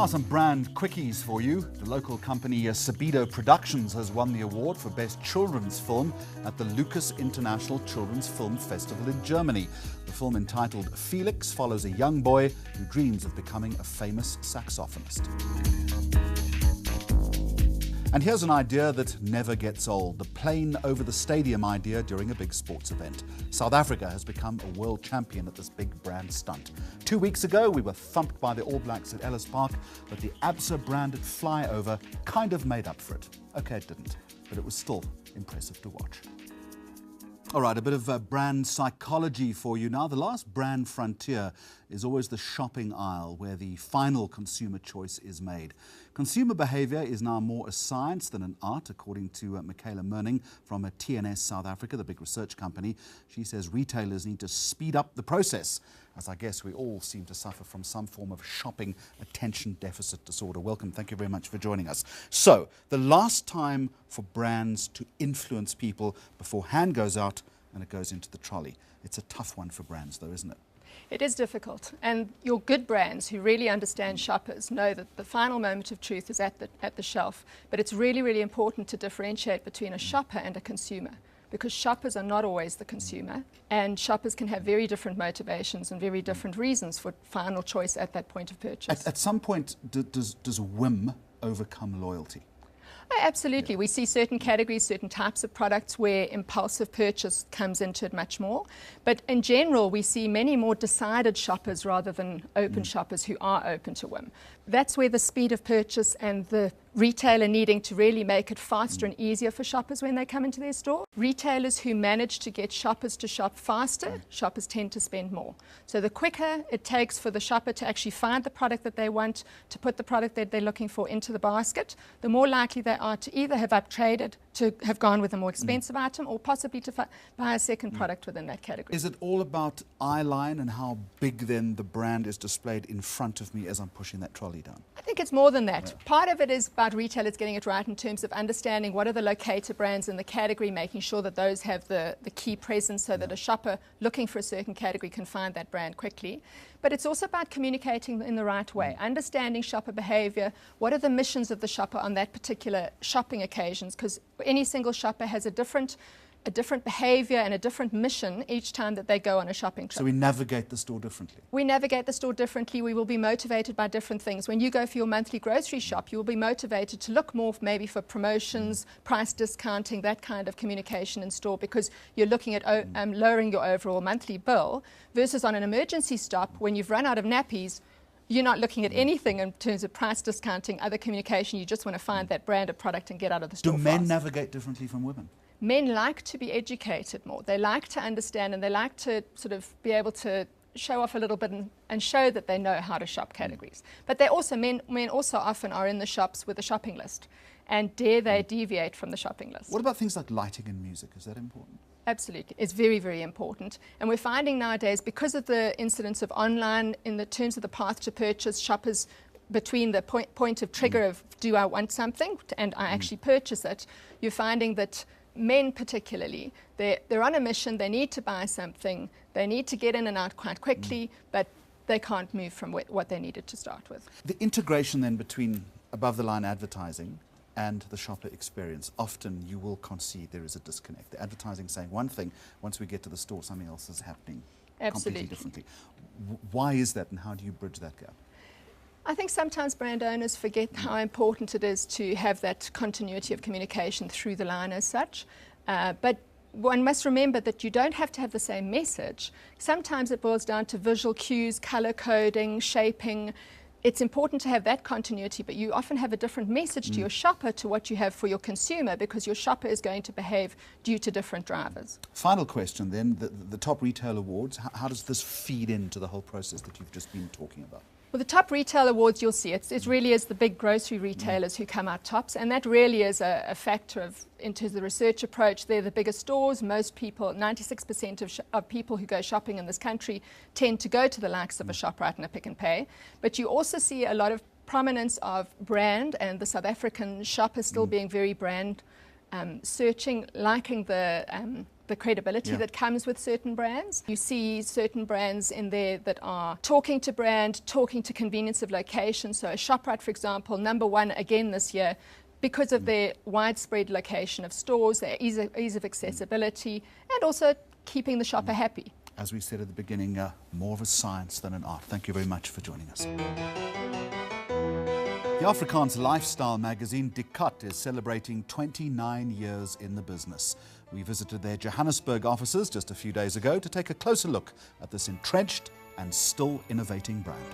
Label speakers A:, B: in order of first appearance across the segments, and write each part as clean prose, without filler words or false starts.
A: Some brand quickies for you. The local company Sabido Productions has won the award for Best Children's Film at the Lucas International Children's Film Festival in Germany. The film, entitled Felix, follows a young boy who dreams of becoming a famous saxophonist. And here's an idea that never gets old: the plane over the stadium idea during a big sports event. South Africa has become a world champion at this big brand stunt. 2 weeks ago, we were thumped by the All Blacks at Ellis Park, but the ABSA branded flyover kind of made up for it. Okay, it didn't, but it was still impressive to watch. All right, a bit of brand psychology for you now. The last brand frontier is always the shopping aisle, where the final consumer choice is made. Consumer behaviour is now more a science than an art, according to Michaela Murning from TNS South Africa, the big research company. She says retailers need to speed up the process, as I guess we all seem to suffer from some form of shopping attention deficit disorder. Welcome, thank you very much for joining us. So, the last time for brands to influence people before hand goes out and it goes into the trolley. It's a tough one for brands though, isn't it?
B: It is difficult, and your good brands who really understand shoppers know that the final moment of truth is at the shelf. But it's really, really important to differentiate between a shopper and a consumer, because shoppers are not always the consumer, and shoppers can have very different motivations and very different reasons for final choice at that point of purchase.
A: At some point, does whim overcome loyalty?
B: Oh, absolutely. We see certain categories, certain types of products where impulsive purchase comes into it much more. But in general, we see many more decided shoppers rather than open shoppers who are open to whim. That's where the speed of purchase and the retailer needing to really make it faster and easier for shoppers when they come into their store. Retailers who manage to get shoppers to shop faster, shoppers tend to spend more. So the quicker it takes for the shopper to actually find the product that they want, to put the product that they're looking for into the basket, the more likely they are to either have uptraded, to have gone with a more expensive item, or possibly to buy a second product within that category.
A: Is it all about eye line and how big then the brand is displayed in front of me as I'm pushing that trolley down?
B: I think it's more than that. Part of it is about retailers getting it right in terms of understanding what are the locator brands in the category, making sure that those have the key presence so that a shopper looking for a certain category can find that brand quickly. But it's also about communicating in the right way, understanding shopper behaviour, what are the missions of the shopper on that particular shopping occasions, because any single shopper has a different behaviour and a different mission each time that they go on a shopping trip.
A: So we navigate the store differently?
B: We navigate the store differently. We will be motivated by different things. When you go for your monthly grocery shop, you will be motivated to look more maybe for promotions, price discounting, that kind of communication in store, because you're looking at lowering your overall monthly bill, versus on an emergency stop when you've run out of nappies. You're not looking at anything in terms of price discounting, other communication. You just want to find that brand of product and get out of the store
A: Do men
B: fast.
A: navigate differently from women?
B: Men like to be educated more. They like to understand, and they like to sort of be able to show off a little bit and show that they know how to shop categories. But they also, men also often are in the shops with a shopping list, and dare they deviate from the shopping list.
A: What about things like lighting and music? Is that important?
B: Absolutely. It's very, very important. And we're finding nowadays, because of the incidence of online, in the terms of the path to purchase, shoppers between the point of trigger of do I want something and I actually purchase it, you're finding that men particularly, they're on a mission, they need to buy something, they need to get in and out quite quickly, but they can't move from what they needed to start with.
A: The integration then between above-the-line advertising and the shopper experience, often you will concede there is a disconnect. The advertising saying one thing, once we get to the store, something else is happening completely differently. Why is that, and how do you bridge that gap?
B: I think sometimes brand owners forget how important it is to have that continuity of communication through the line as such. But one must remember that you don't have to have the same message. Sometimes it boils down to visual cues, colour coding, shaping. It's important to have that continuity, but you often have a different message to your shopper to what you have for your consumer, because your shopper is going to behave due to different drivers.
A: Final question then, the top retail awards, how does this feed into the whole process that you've just been talking about?
B: Well, the top retail awards, you'll see, it really is the big grocery retailers who come out tops, and that really is a factor of, into the research approach. They're the biggest stores. Most people, 96% of people who go shopping in this country tend to go to the likes of a ShopRite and a Pick n Pay. But you also see a lot of prominence of brand, and the South African shopper still being very brand searching, liking the the credibility that comes with certain brands. You see certain brands in there that are talking to brand, talking to convenience of location. So ShopRite, for example, #1 again this year, because of their widespread location of stores, their ease of accessibility, and also keeping the shopper happy.
A: As we said at the beginning, more of a science than an art. Thank you very much for joining us. The Afrikaans lifestyle magazine Die Kat is celebrating 29 years in the business. We visited their Johannesburg offices just a few days ago to take a closer look at this entrenched and still innovating brand.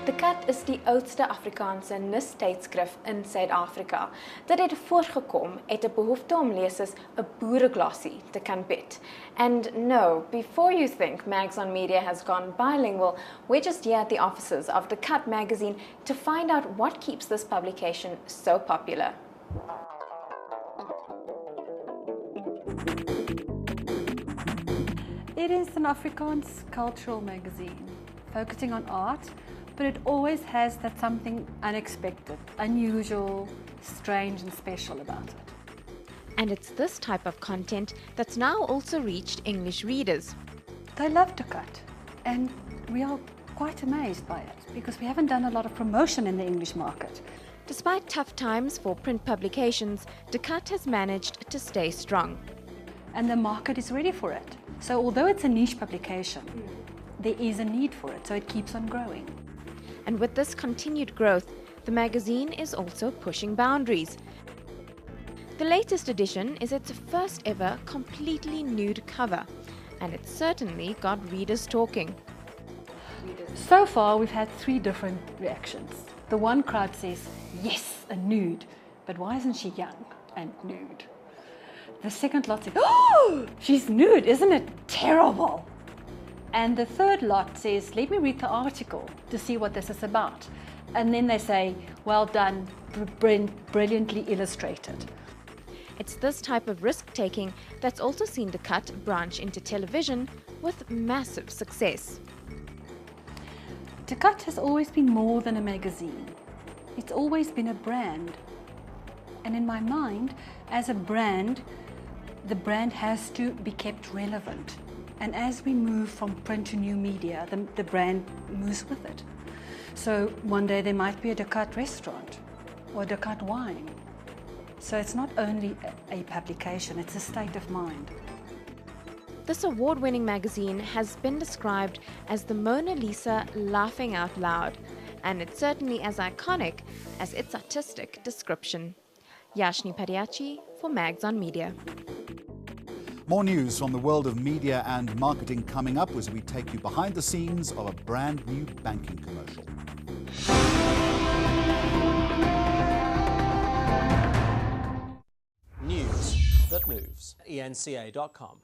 C: Die Kat is die oudste Afrikaanse nuustydskrif in Suid-Afrika. Dit het voortgekom uit 'n behoefte om lesers 'n boere glossy te kan bied. And no, before you think Mags on Media has gone bilingual, we're just here at the offices of Die Kat magazine to find out what keeps this publication so popular.
D: It is an Afrikaans cultural magazine, focusing on art, but it always has that something unexpected, unusual, strange and special about it.
C: And it's this type of content that's now also reached English readers.
D: They love Die Kat, and we are quite amazed by it, because we haven't done a lot of promotion in the English market.
C: Despite tough times for print publications, Die Kat has managed to stay strong.
D: And the market is ready for it. So although it's a niche publication, there is a need for it, so it keeps on growing.
C: And with this continued growth, the magazine is also pushing boundaries. The latest edition is its first ever completely nude cover, and it's certainly got readers talking.
D: So far, we've had 3 different reactions. The one crowd says, yes, a nude, but why isn't she young and nude? The second lot says, oh, she's nude, isn't it terrible? And the third lot says, let me read the article to see what this is about. And then they say, well done, brilliantly illustrated.
C: It's this type of risk-taking that's also seen Die Kat branch into television with massive success.
D: Die Kat has always been more than a magazine. It's always been a brand. And in my mind, as a brand, the brand has to be kept relevant. And as we move from print to new media, the brand moves with it. So one day there might be a Die Kat restaurant or Die Kat wine. So it's not only a publication, it's a state of mind.
C: This award-winning magazine has been described as the Mona Lisa laughing out loud, and it's certainly as iconic as its artistic description. Yashini Padayachee for Mags on Media.
A: More news from the world of media and marketing coming up as we take you behind the scenes of a brand new banking commercial.
E: News that moves. enca.com.